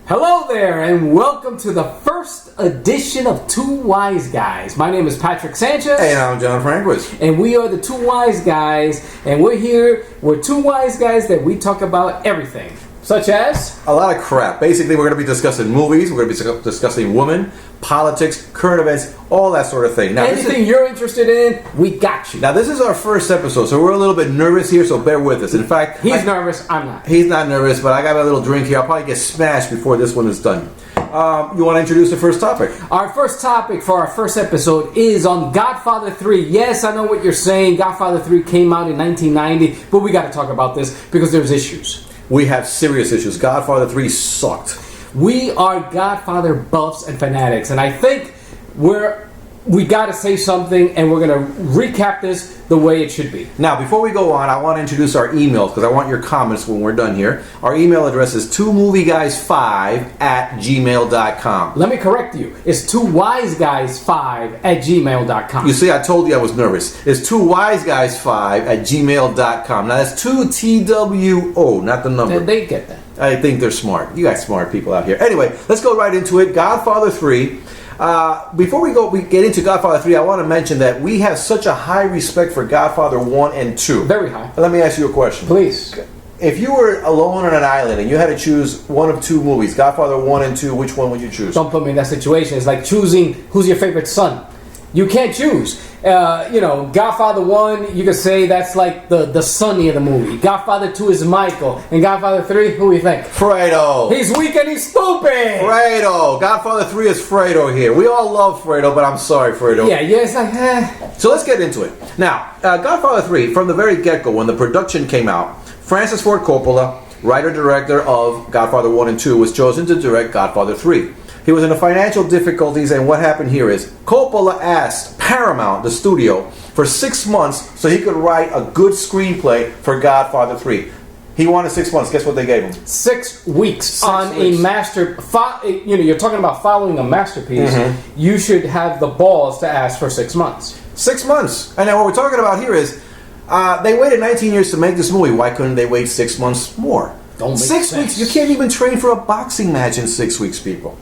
Hello there, and welcome to the first edition of Two Wise Guys. My name is Patrick Sanchez. Hey, and I'm John Franquist. And we are the Two Wise Guys, and we're two wise guys that we talk about everything. Such as? A lot of crap. Basically, we're going to be discussing movies, we're going to be discussing women, politics, current events, all that sort of thing. Now, anything you're interested in, we got you. Now, this is our first episode, so we're a little bit nervous here, so bear with us. In fact... He's nervous, I'm not. He's not nervous, but I got a little drink here. I'll probably get smashed before this one is done. You want to introduce the first topic? Our first topic for our first episode is on Godfather 3. Yes, I know what you're saying. Godfather 3 came out in 1990, but we got to talk about this because there's issues. We have serious issues. Godfather 3 sucked. We are Godfather buffs and fanatics, and I think we got to say something, and we're going to recap this the way it should be. Now, before we go on, I want to introduce our emails because I want your comments when we're done here. Our email address is twomovieguys5@gmail.com. Let me correct you. It's twowiseguys5@gmail.com. You see, I told you I was nervous. It's twowiseguys5@gmail.com. Now, that's 2 TWO, not the number. They get that. I think they're smart. You got smart people out here. Anyway, let's go right into it. Godfather 3. Before we get into Godfather 3, I want to mention that we have such a high respect for Godfather 1 and 2. Very high. Let me ask you a question. Please. If you were alone on an island and you had to choose one of two movies, Godfather 1 and 2, which one would you choose? Don't put me in that situation. It's like choosing who's your favorite son. You can't choose. Godfather 1, you could say that's like the Sonny of the movie. Godfather 2 is Michael. And Godfather 3, who do you think? Fredo. He's weak and he's stupid. Fredo. Godfather 3 is Fredo here. We all love Fredo, but I'm sorry, Fredo. Yeah, it's like, So let's get into it. Now, Godfather 3, from the very get-go, when the production came out, Francis Ford Coppola, writer-director of Godfather 1 and 2, was chosen to direct Godfather 3. He was in financial difficulties, and what happened here is Coppola asked Paramount, the studio, for 6 months so he could write a good screenplay for Godfather 3. He wanted 6 months. Guess what they gave him? 6 weeks 6 on weeks. a master. You're talking about following a masterpiece. Mm-hmm. You should have the balls to ask for 6 months. 6 months. And now what we're talking about here is they waited 19 years to make this movie. Why couldn't they wait 6 months more? Don't make 6 sense. weeks. You can't even train for a boxing match in 6 weeks, people.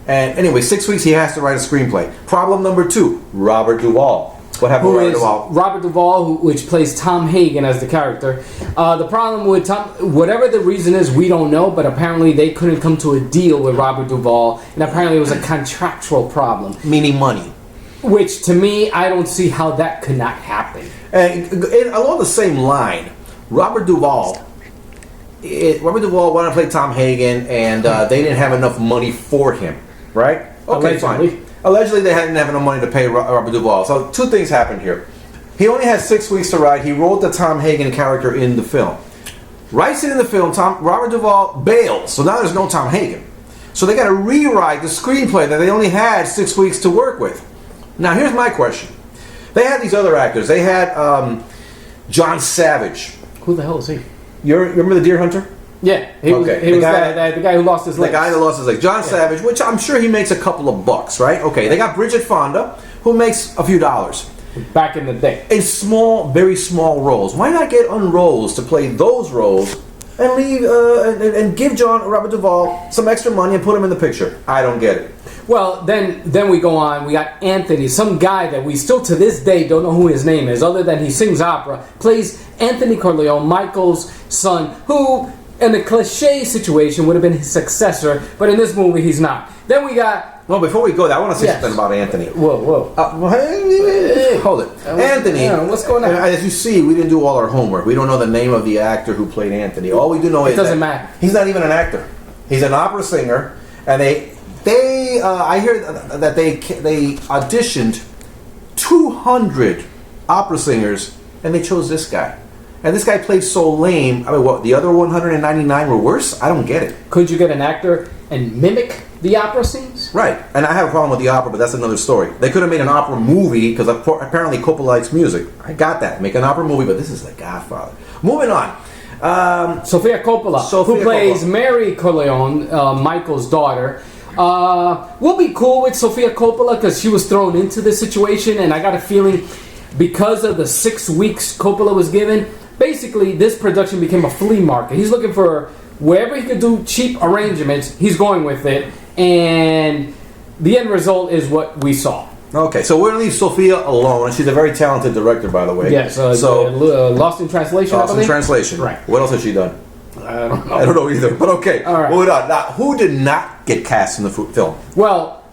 And anyway, 6 weeks he has to write a screenplay. Problem number 2, Robert Duvall. What happened with Robert Duvall? Robert Duvall, which plays Tom Hagen as the character. The problem with Tom, whatever the reason is, we don't know, but apparently they couldn't come to a deal with Robert Duvall, and apparently it was a contractual problem. Meaning money. Which, to me, I don't see how that could not happen. And along the same line, Robert Duvall wanted to play Tom Hagen, and they didn't have enough money for him. Right? Okay, Allegedly. fine. Allegedly, they hadn't have enough money to pay Robert Duvall. So, two things happened here. He only had 6 weeks to write. He wrote the Tom Hagen character in the film. Writes it in the film. Robert Duvall bails. So now there's no Tom Hagen. So they got to rewrite the screenplay that they only had 6 weeks to work with. Now, here's my question. They had these other actors. They had John Savage. Who the hell is he? You remember the Deer Hunter? Yeah, he was the guy who lost his legs. The guy that lost his legs. John Savage, which I'm sure he makes a couple of bucks, right? Okay, they got Bridget Fonda, who makes a few dollars. Back in the day. In small, very small roles. Why not get unrolls to play those roles and leave and give Robert Duvall some extra money and put him in the picture? I don't get it. Well, then we go on. We got Anthony, some guy that we still to this day don't know who his name is, other than he sings opera, plays Anthony Corleone, Michael's son, who in a cliche situation would have been his successor, but in this movie he's not. Then we got... Well, before we go there, I want to say something about Anthony. Whoa. Hold it. Anthony. What's going on? As you see, we didn't do all our homework. We don't know the name of the actor who played Anthony. All we do know is it doesn't matter. He's not even an actor. He's an opera singer, and I hear that they auditioned 200 opera singers, and they chose this guy. And this guy played so lame. I mean, what, the other 199 were worse? I don't get it. Could you get an actor and mimic the opera scenes? Right. And I have a problem with the opera, but that's another story. They could have made an opera movie, because apparently Coppola likes music. I got that. Make an opera movie, but this is The Godfather. Moving on. Sofia Coppola, who plays Mary Corleone, Michael's daughter. We'll be cool with Sofia Coppola because she was thrown into this situation, and I got a feeling because of the 6 weeks Coppola was given, basically this production became a flea market. He's looking for wherever he could do cheap arrangements, he's going with it, and the end result is what we saw. Okay, so we're going to leave Sophia alone, and she's a very talented director, by the way. Yes, Lost in Translation, Lost in Translation. Right. What else has she done? I don't know. I don't know either, but okay. All right. Moving on. Now, who did not get cast in the film? Well,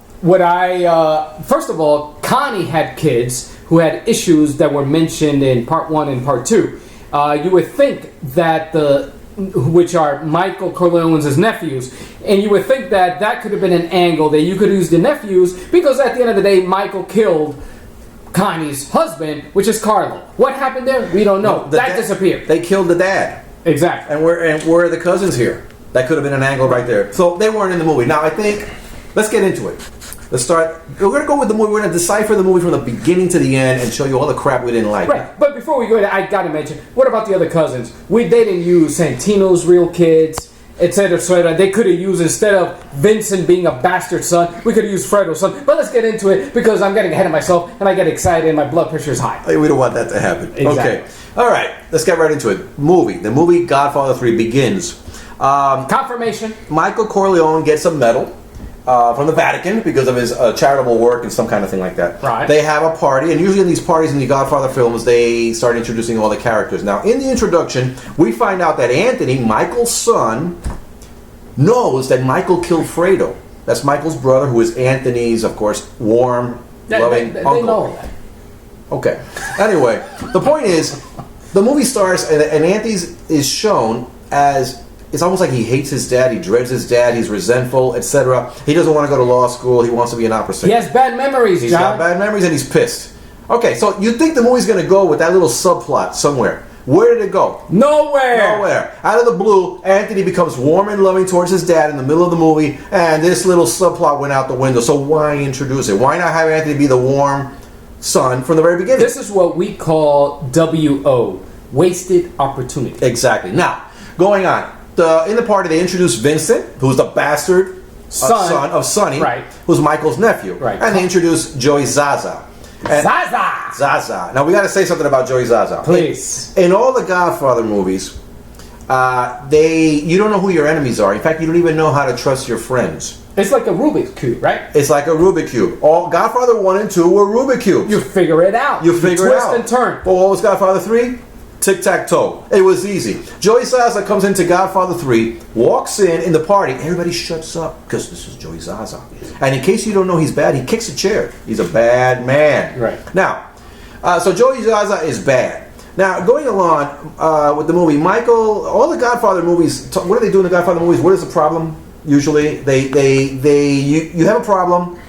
first of all, Connie had kids who had issues that were mentioned in part 1 and part 2. You would think that which are Michael Corleone's nephews, and you would think that could have been an angle that you could use the nephews, because at the end of the day, Michael killed Connie's husband, which is Carlo. What happened there? We don't know. That disappeared. They killed the dad. Exactly. And where are the cousins here? That could have been an angle right there. So they weren't in the movie. Now, I think, let's get into it. Let's start. We're going to go with the movie. We're going to decipher the movie from the beginning to the end and show you all the crap we didn't like. Right. But before we go there, I got to mention, what about the other cousins? They didn't use Santino's real kids, etc., etc. They could have used, instead of Vincent being a bastard son, we could have used Fredo's son. But let's get into it, because I'm getting ahead of myself and I get excited and my blood pressure is high. We don't want that to happen. Exactly. Okay. All right. Let's get right into it. The movie Godfather 3 begins. Confirmation. Michael Corleone gets a medal from the Vatican because of his charitable work and some kind of thing like that. Right. They have a party, and usually in these parties in the Godfather films, they start introducing all the characters. Now, in the introduction, we find out that Anthony, Michael's son, knows that Michael killed Fredo. That's Michael's brother, who is Anthony's, of course, warm, loving uncle. They know that. Okay. Anyway, the point is, the movie starts, and Anthony is shown as, it's almost like he hates his dad, he dreads his dad, he's resentful, etc. He doesn't want to go to law school, he wants to be an opera singer. He has bad memories, He's got bad memories, and he's pissed. Okay, so you think the movie's going to go with that little subplot somewhere. Where did it go? Nowhere. Out of the blue, Anthony becomes warm and loving towards his dad in the middle of the movie, and this little subplot went out the window. So why introduce it? Why not have Anthony be the warm son from the very beginning? This is what we call WO, wasted opportunity. Exactly. Now, going on. In the party, they introduce Vincent, who's the bastard son of Sonny, right, who's Michael's nephew. Right. And they introduce Joey Zaza. Zaza. Now, we got to say something about Joey Zaza. Please. In all the Godfather movies, you don't know who your enemies are. In fact, you don't even know how to trust your friends. It's like a Rubik's Cube, right? It's like a Rubik's Cube. All Godfather 1 and 2 were Rubik's Cubes. You figure it out. You figure it out. Twist and turn. But what was Godfather 3? Tic-tac-toe. It was easy. Joey Zaza comes into Godfather 3, walks in the party, everybody shuts up because this is Joey Zaza. And in case you don't know he's bad, he kicks a chair. He's a bad man. Right. Now, so Joey Zaza is bad. Now, going along with the movie, Michael, all the Godfather movies, what do they do in the Godfather movies? What is the problem? Usually, you have a problem,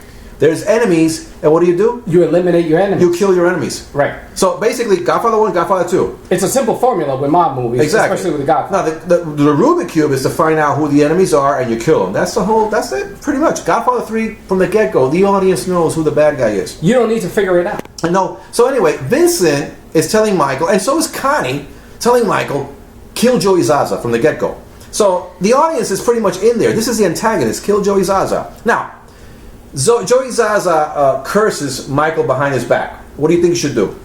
there's enemies, and what do? You eliminate your enemies. You kill your enemies. Right. So basically, Godfather 1, Godfather 2. It's a simple formula with mob movies, exactly. Especially with the Godfather. Now, the Rubik's Cube is to find out who the enemies are and you kill them. That's it, pretty much. Godfather 3, from the get-go, the audience knows who the bad guy is. You don't need to figure it out. No. So anyway, Vincent is telling Michael, and so is Connie, telling Michael, kill Joey Zaza from the get-go. So the audience is pretty much in there. This is the antagonist, kill Joey Zaza. Now, Joey Zaza curses Michael behind his back. What do you think you should do?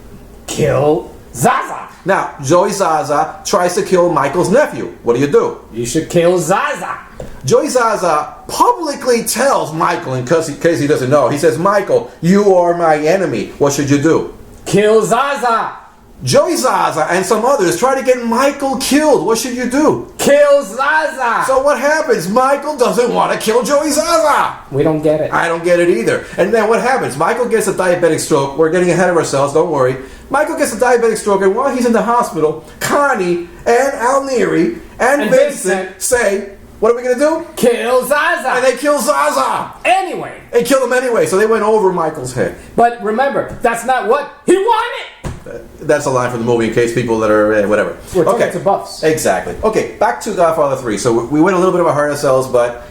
Kill Zaza. Now, Joey Zaza tries to kill Michael's nephew. What do? You should kill Zaza. Joey Zaza publicly tells Michael, in case he doesn't know, he says, Michael, you are my enemy. What should you do? Kill Zaza. Joey Zaza and some others try to get Michael killed. What should you do? Kill Zaza. So what happens? Michael doesn't want to kill Joey Zaza. We don't get it. I don't get it either. And then what happens? Michael gets a diabetic stroke. We're getting ahead of ourselves. Don't worry. Michael gets a diabetic stroke, and while he's in the hospital, Connie and Alneri and Vincent say, what are we going to do? Kill Zaza. And they kill Zaza. Anyway. They kill him anyway, so they went over Michael's head. But remember, that's not what he wanted. That's a line from the movie in case people that are, whatever. We're talking to buffs. Exactly. Okay, back to Godfather 3. So we went a little bit about hurt ourselves, but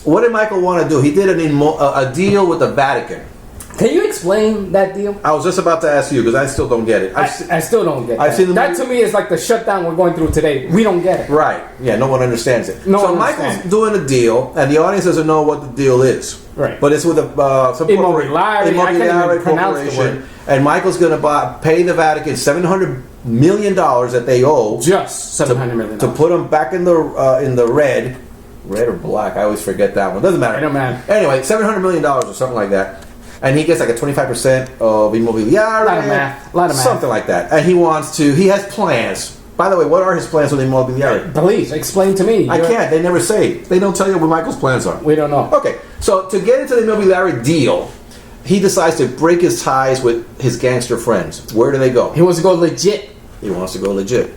what did Michael want to do? He did a deal with the Vatican. Can you explain that deal? I was just about to ask you because I still don't get it. I still don't get it. I've seen that to me is like the shutdown we're going through today. We don't get it. Right. Yeah, no one understands it. No so one Michael's understands. doing a deal, and the audience doesn't know what the deal is. Right. But it's with some Immobiliare. I can't even pronounce the word. and Michael's going to pay the Vatican $700 million that they owe. Just $700 million. To put them back in the red or black. I always forget that one. Doesn't matter. I don't matter. Anyway, $700 million or something like that. And he gets like a 25% of Immobiliare. A lot of math. Something like that. And he has plans. By the way, what are his plans with Immobiliare? Please, explain to me. I can't. They never say. They don't tell you what Michael's plans are. We don't know. Okay, so to get into the Immobiliare deal, he decides to break his ties with his gangster friends. Where do they go? He wants to go legit. He wants to go legit.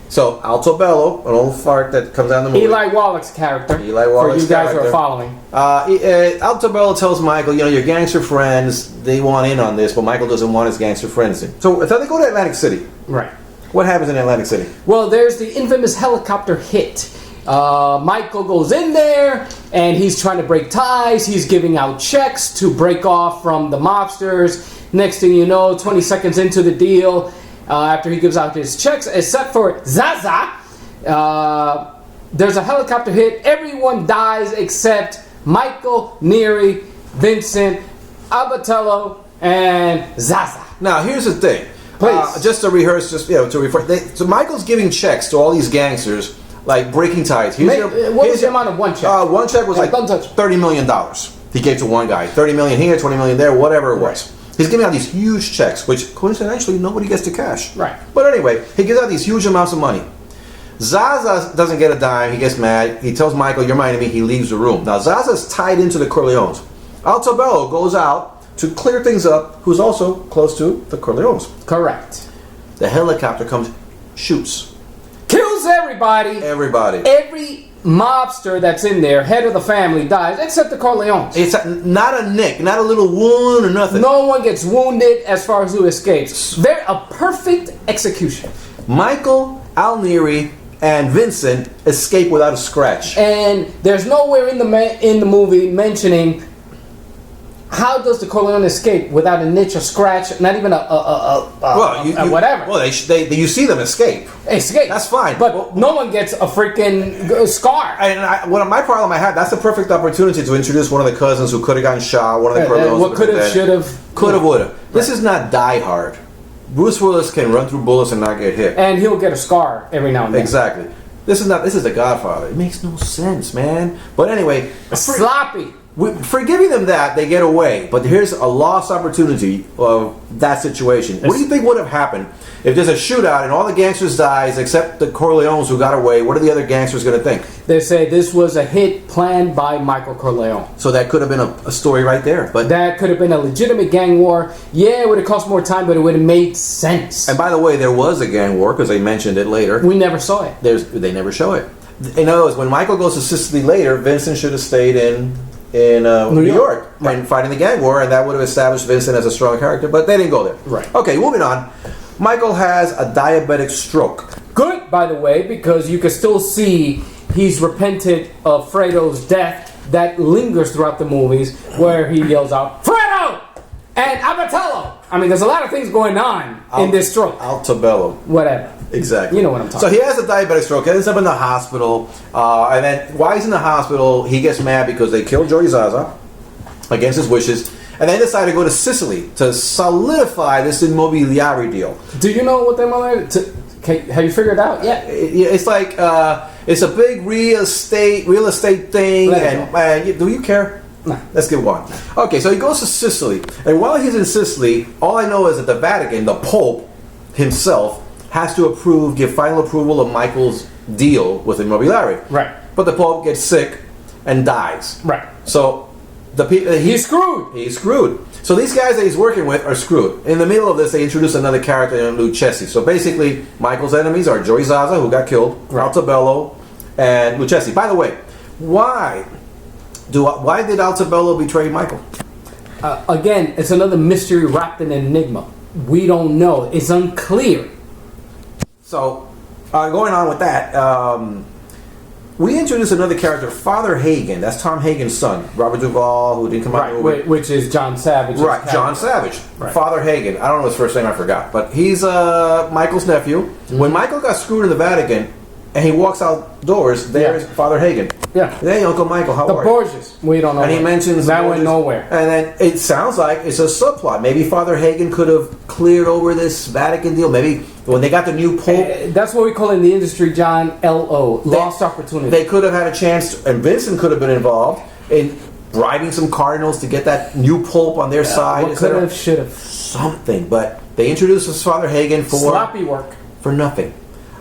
So Altobello, an old fart that comes out in the movie. Eli Wallach's character. Eli Wallach's for you guys character. who are following. Altobello tells Michael, your gangster friends, they want in on this, but Michael doesn't want his gangster friends in. So they go to Atlantic City. Right. What happens in Atlantic City? Well, there's the infamous helicopter hit. Michael goes in there, and he's trying to break ties. He's giving out checks to break off from the mobsters. Next thing you know, 20 seconds into the deal, after he gives out his checks, except for Zaza, there's a helicopter hit. Everyone dies except Michael, Neri, Vincent, Abatello, and Zaza. Now, here's the thing. Please. Just to rehearse, so Michael's giving checks to all these gangsters, like breaking ties. What was the amount of one check? One check was like $30 million. He gave to one guy. $30 million here, $20 million there, whatever it was. He's giving out these huge checks, which coincidentally nobody gets to cash. Right. But anyway, he gives out these huge amounts of money. Zaza doesn't get a dime. He gets mad. He tells Michael, "You're my enemy." He leaves the room. Now Zaza's tied into the Corleones. Altobello goes out to clear things up, who's also close to the Corleones. Correct. The helicopter comes, shoots. Kills everybody. Everybody. Every mobster that's in there, head of the family, dies, except the Corleones. It's not a nick, not a little wound or nothing. No one gets wounded as far as who escapes. They're a perfect execution. Michael, Alneri, and Vincent escape without a scratch. And there's nowhere in the movie mentioning how does the Corleone escape without a niche or scratch, not even whatever. Well, you see them escape. Escape. That's fine. But no one gets a freaking scar. And my problem I had, that's the perfect opportunity to introduce one of the cousins who could have gotten shot, one of the Corleones. What could have, should have. Could have, would have. This is not Die Hard. Bruce Willis can run through bullets and not get hit. And he'll get a scar every now and then. Exactly. This is The Godfather. It makes no sense, man. But anyway. Sloppy. For giving them that, they get away. But here's a lost opportunity of that situation. What do you think would have happened if there's a shootout and all the gangsters dies except the Corleones who got away? What are the other gangsters going to think? They say this was a hit planned by Michael Corleone. So that could have been a story right there. But that could have been a legitimate gang war. Yeah, it would have cost more time, but it would have made sense. And by the way, there was a gang war because they mentioned it later. We never saw it. They never show it. In other words, when Michael goes to Sicily later, Vincent should have stayed in New York and fighting the gang war, and that would have established Vincent as a strong character, but they didn't go there. Right. Okay, moving on. Michael has a diabetic stroke. Good, by the way, because you can still see he's repented of Fredo's death. That lingers throughout the movies, where he yells out, "Fredo!" and "Abatello!" I mean, there's a lot of things going on in this stroke. Altobello. Whatever. Exactly. You know what I'm talking about. So he has a diabetic stroke, ends up in the hospital, and then while he's in the hospital, he gets mad because they killed Joey Zaza against his wishes, and they decide to go to Sicily to solidify this Immobiliare deal. Do you know what have you figured out yet? It's like, it's a big real estate thing, and do you care? Nah. Let's get one. Okay, so he goes to Sicily, and while he's in Sicily, all I know is that the Vatican, the Pope himself, has to give final approval of Michael's deal with Immobiliare. Right. But the Pope gets sick and dies. Right. So he's screwed. He's screwed. So these guys that he's working with are screwed. In the middle of this, they introduce another character named Lucchesi. So basically, Michael's enemies are Joey Zaza, who got killed, Altobello, and Lucchesi. By the way, why did Altobello betray Michael? Again, it's another mystery wrapped in an enigma. We don't know. It's unclear. So, going on with that, we introduced another character, Father Hagen. That's Tom Hagen's son, Robert Duvall, who didn't come out in the movie. Which is John Savage. Right, John Savage. Right. Father Hagen. I don't know his first name, I forgot. But he's Michael's nephew. Mm-hmm. When Michael got screwed in the Vatican, and he walks outdoors. There's Father Hagen. Yeah. Hey, Uncle Michael, how The are you? Borgias. We don't know. And he mentions that the went Borgias. nowhere. And then it sounds like it's a subplot. Maybe Father Hagen could have cleared over this Vatican deal. Maybe when they got the new Pope. That's what we call in the industry, John, LO, lost opportunity. They could have had a chance, and Vincent could have been involved in bribing some cardinals to get that new Pope on their side. What could have, should have. Something. But they introduced us Father Hagen for sloppy work. For nothing.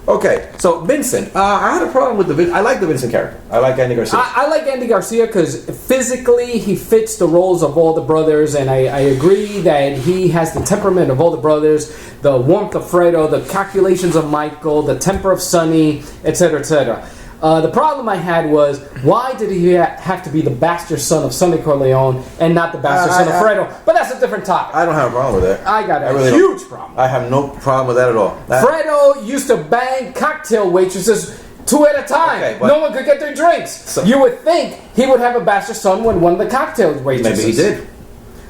Okay, so Vincent. I had a problem with I like the Vincent character. I like Andy Garcia. I like Andy Garcia because physically he fits the roles of all the brothers, and I agree that he has the temperament of all the brothers, the warmth of Fredo, the calculations of Michael, the temper of Sonny, etc., etc. The problem I had was, why did he have to be the bastard son of Sonny Corleone and not the bastard son of Fredo? But that's a different topic. I don't have a problem with that. I got a really huge problem. I have no problem with that at all. Fredo used to bang cocktail waitresses 2 at a time. Okay, no one could get their drinks. You would think he would have a bastard son when one of the cocktail waitresses. Maybe he did.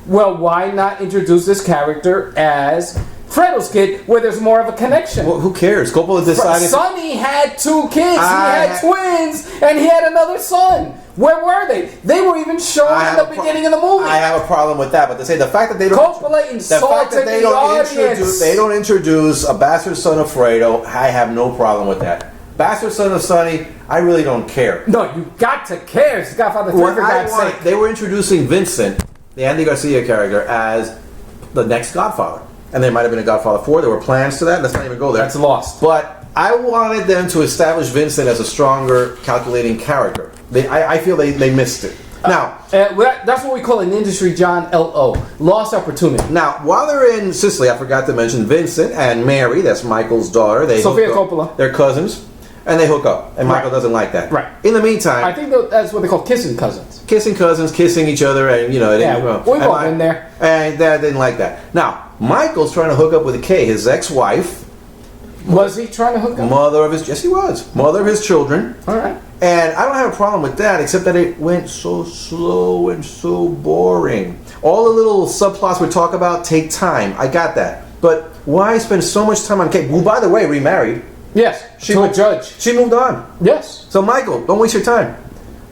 Well, why not introduce this character as Fredo's kid, where there's more of a connection? Well, who cares? Coppola decided. Sonny had 2 kids. He had twins, and he had another son. Where were they? They were even shown in the beginning of the movie. I have a problem with that, but to say the fact that they don't. Coppola insulted the audience. They don't introduce a bastard son of Fredo. I have no problem with that. Bastard son of Sonny, I really don't care. No, you got to care. It's Godfather 3 for God's sake. They were introducing Vincent, the Andy Garcia character, as the next Godfather. And there might have been a Godfather 4. There were plans to that. Let's not even go there. That's lost. But I wanted them to establish Vincent as a stronger, calculating character. I feel they missed it. Now, that's what we call in industry, John, LO. Lost opportunity. Now, while they're in Sicily, I forgot to mention Vincent and Mary, that's Michael's daughter. Sofia Coppola. They're cousins. And they hook up. And Michael doesn't like that. Right. In the meantime, I think that's what they call kissing cousins. Kissing cousins, kissing each other, and we've all been there. And Dad didn't like that. Now, Michael's trying to hook up with Kay, his ex-wife. Was he trying to hook up? Yes, he was. Mother of his children. All right. And I don't have a problem with that, except that it went so slow and so boring. All the little subplots we talk about take time. I got that. But why spend so much time on Kay, who, by the way, remarried? Yes, to a judge. She moved on. Yes. So, Michael, don't waste your time.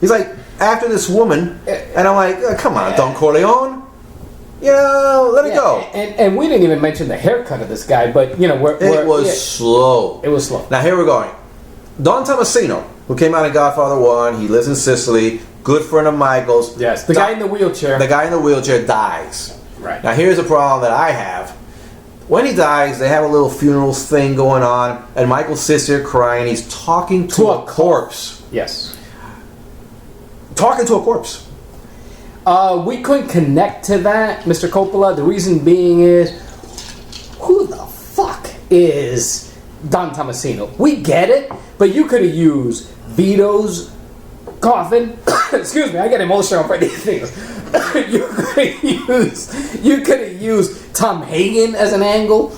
He's like, after this woman, and I'm like, come on, Don Corleone. Let it go. And we didn't even mention the haircut of this guy, but, it was slow. It was slow. Now, here we're going. Don Tomasino, who came out in Godfather 1, he lives in Sicily, good friend of Michael's. Yes, the guy in the wheelchair. The guy in the wheelchair dies. Right. Now, here's a problem that I have. When he dies, they have a little funeral thing going on, and Michael sits there crying. He's talking to a corpse. Yes. Talking to a corpse. We couldn't connect to that, Mr. Coppola. The reason being is, who the fuck is Don Tomasino? We get it, but you could have used Vito's coffin. Excuse me, I get emotional for these things. You could have used Tom Hagen as an angle.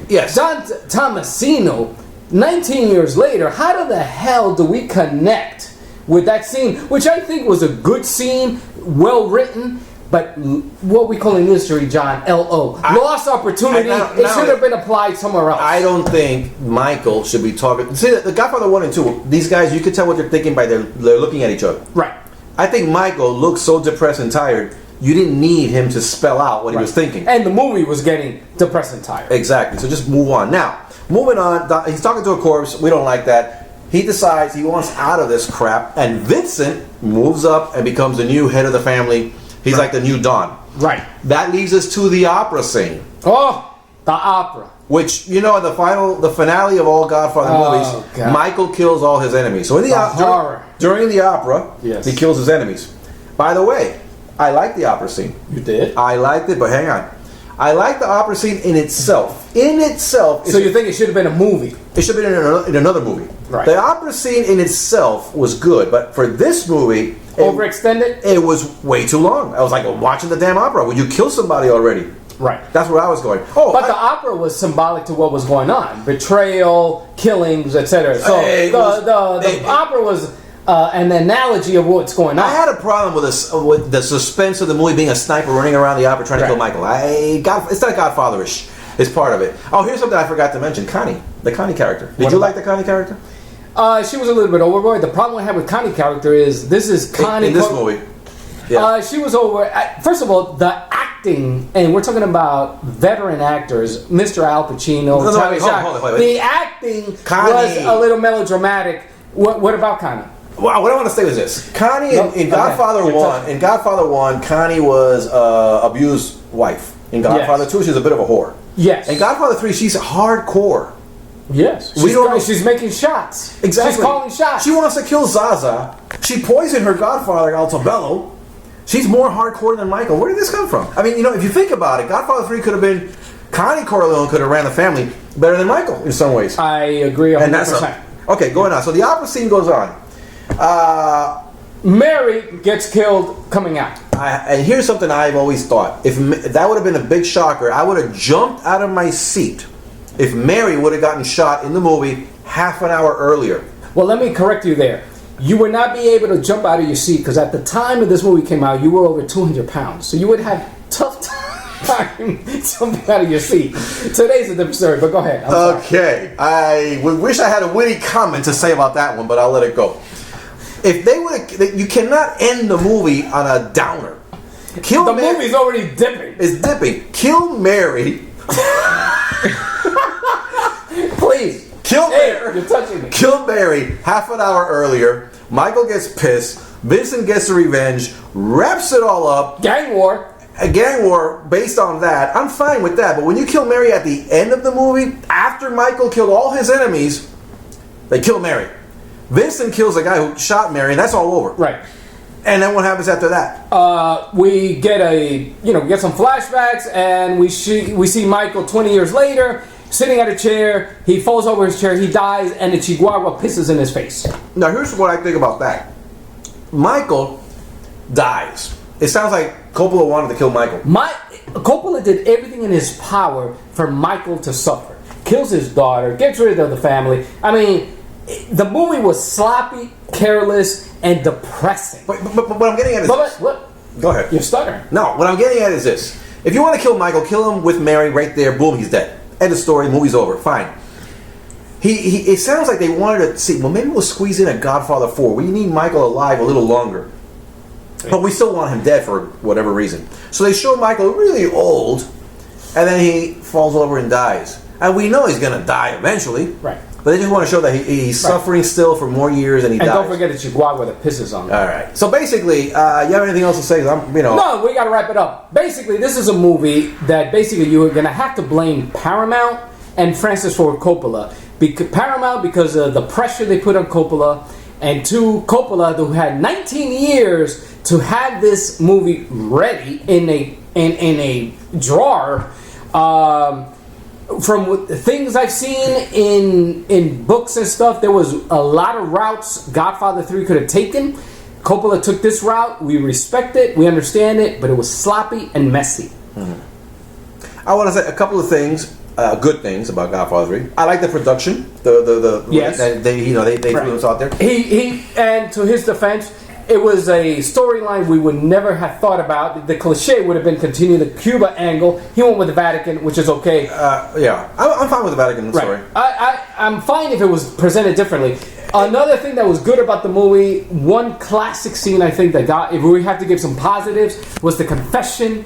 Yes. Don Tomasino, 19 years later, how the hell do we connect with that scene, which I think was a good scene, well written, but what we call in industry, John, LO. Lost opportunity. It should have been applied somewhere else. I don't think Michael should be talking. See, the Godfather 1 and 2, these guys, you could tell what they're thinking by they're looking at each other. Right. I think Michael looked so depressed and tired, you didn't need him to spell out what he was thinking. And the movie was getting depressed and tired. Exactly. So just move on. Now, moving on, he's talking to a corpse. We don't like that. He decides he wants out of this crap, and Vincent moves up and becomes the new head of the family. He's like the new Don. Right. That leads us to the opera scene. Oh, the opera. Which, the finale of all Godfather movies, God. Michael kills all his enemies. So in the horror. During the opera, yes, he kills his enemies. By the way, I like the opera scene. You did? I liked it, but hang on. I like the opera scene in itself. So you think it should have been a movie? It should have been in another movie. Right. The opera scene in itself was good, but for this movie... Overextended? It was way too long. I was like, watching the damn opera. Would you kill somebody already? Right. That's where I was going. The opera was symbolic to what was going on. Betrayal, killings, etc. So the opera was an analogy of what's going on. I had a problem with the suspense of the movie being a sniper running around the opera trying to kill Michael. It's not Godfather-ish. It's part of it. Oh, here's something I forgot to mention. Connie. The Connie character. Did you like the Connie character? She was a little bit overboard. The problem I have with Connie's character is this is Connie in this movie. Yeah. She was over. First of all, the acting, and we're talking about veteran actors, Mr. Al Pacino, hold on, the acting Connie was a little melodramatic. What about Connie? Well, what I want to say is this: Connie in Godfather 1. In Godfather 1, Connie was abused wife. In Godfather 2, she's a bit of a whore. Yes. In Godfather 3, she's hardcore. Yes. She's making shots. Exactly. She's calling shots. She wants to kill Zaza. She poisoned her godfather, Altobello. She's more hardcore than Michael. Where did this come from? I mean, if you think about it, Godfather 3 could have been Connie Corleone could have ran the family better than Michael in some ways. I agree 100%. And that's okay, going on. So the opera scene goes on. Mary gets killed coming out. And here's something I've always thought. If that would have been a big shocker, I would have jumped out of my seat if Mary would have gotten shot in the movie half an hour earlier. Well, let me correct you there. You would not be able to jump out of your seat because at the time of this movie came out, you were over 200 pounds. So you would have tough time jumping out of your seat. Today's a different story, but go ahead. Okay. I wish I had a witty comment to say about that one, but I'll let it go. If they would, you cannot end the movie on a downer. The movie's already dipping. It's dipping. Kill Mary. Please. Kill Mary. You're touching me. Kill Mary half an hour earlier. Michael gets pissed. Vincent gets the revenge. Wraps it all up. Gang war. A gang war based on that. I'm fine with that. But when you kill Mary at the end of the movie, after Michael killed all his enemies, they kill Mary. Vincent kills the guy who shot Mary, and that's all over. Right. And then what happens after that? We get get some flashbacks, and we see Michael 20 years later sitting at a chair. He falls over his chair. He dies, and the Chihuahua pisses in his face. Now, here's what I think about that. Michael dies. It sounds like Coppola wanted to kill Michael. Coppola did everything in his power for Michael to suffer. Kills his daughter, gets rid of the family. I mean, the movie was sloppy, careless, and depressing. But what I'm getting at is this. What? Go ahead. You're stuttering. No, what I'm getting at is this. If you want to kill Michael, kill him with Mary right there. Boom, he's dead. End of story. Movie's over. Fine. It sounds like they wanted to see, well, maybe we'll squeeze in a Godfather 4. We need Michael alive a little longer. But we still want him dead for whatever reason. So they show Michael really old, and then he falls over and dies. And we know he's going to die eventually. Right. But they just want to show that he's suffering still for more years and he dies. And don't forget the Chihuahua that pisses on him. All right. So basically, you have anything else to say? No, we got to wrap it up. Basically, this is a movie that basically you are going to have to blame Paramount and Francis Ford Coppola. Paramount because of the pressure they put on Coppola, and two, Coppola who had 19 years to have this movie ready in a drawer. From things I've seen in books and stuff, there was a lot of routes Godfather 3 could have taken. Coppola took this route. We respect it. We understand it. But it was sloppy and messy. Mm-hmm. I want to say a couple of things, good things about Godfather 3. I like the production. Yes. They threw this out there. And to his defense, it was a storyline we would never have thought about. The cliche would have been continue the Cuba angle. He went with the Vatican, which is okay. Yeah, I'm fine with the Vatican story. I'm fine if it was presented differently. Another thing that was good about the movie, one classic scene I think if we have to give some positives, was the confession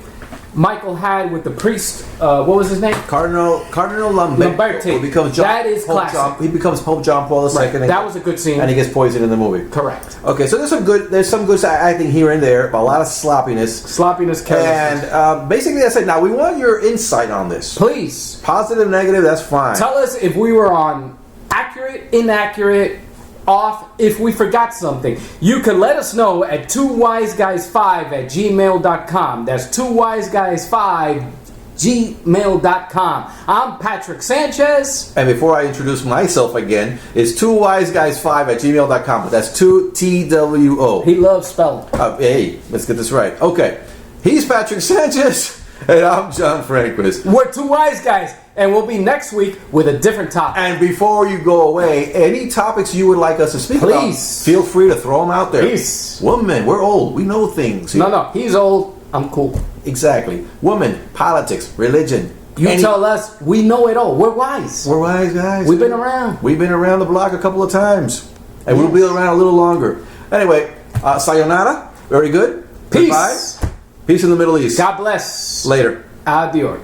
Michael had with the priest. What was his name? Cardinal Lamberti. Who becomes that is classic. He becomes Pope John Paul II. Right. That was a good scene. And he gets poisoned in the movie. Correct. Okay, so there's some good acting here and there, but a lot of sloppiness. Carelessness. And basically that's it. Now, we want your insight on this. Please. Positive, negative, that's fine. Tell us if we were on accurate, inaccurate, off, if we forgot something. You can let us know at 2wiseguys5@gmail.com. That's 2wiseguys5@gmail.com. I'm Patrick Sanchez. And before I introduce myself again, it's 2wiseguys5@gmail.com. But that's 2TWO. He loves spelling. Hey, let's get this right. Okay. He's Patrick Sanchez, and I'm John Franquist. We're Two Wise Guys, and we'll be next week with a different topic. And before you go away, any topics you would like us to speak about, feel free to throw them out there. Please. Women, we're old. We know things. No, he's old. I'm cool. Exactly. Women, politics, religion, You tell us, we know it all. We're wise. We're wise guys. We've been around. We've been around the block a couple of times. And we'll be around a little longer. Anyway, sayonara. Very good. Peace. Goodbye. Peace in the Middle East. God bless. Later. Adios.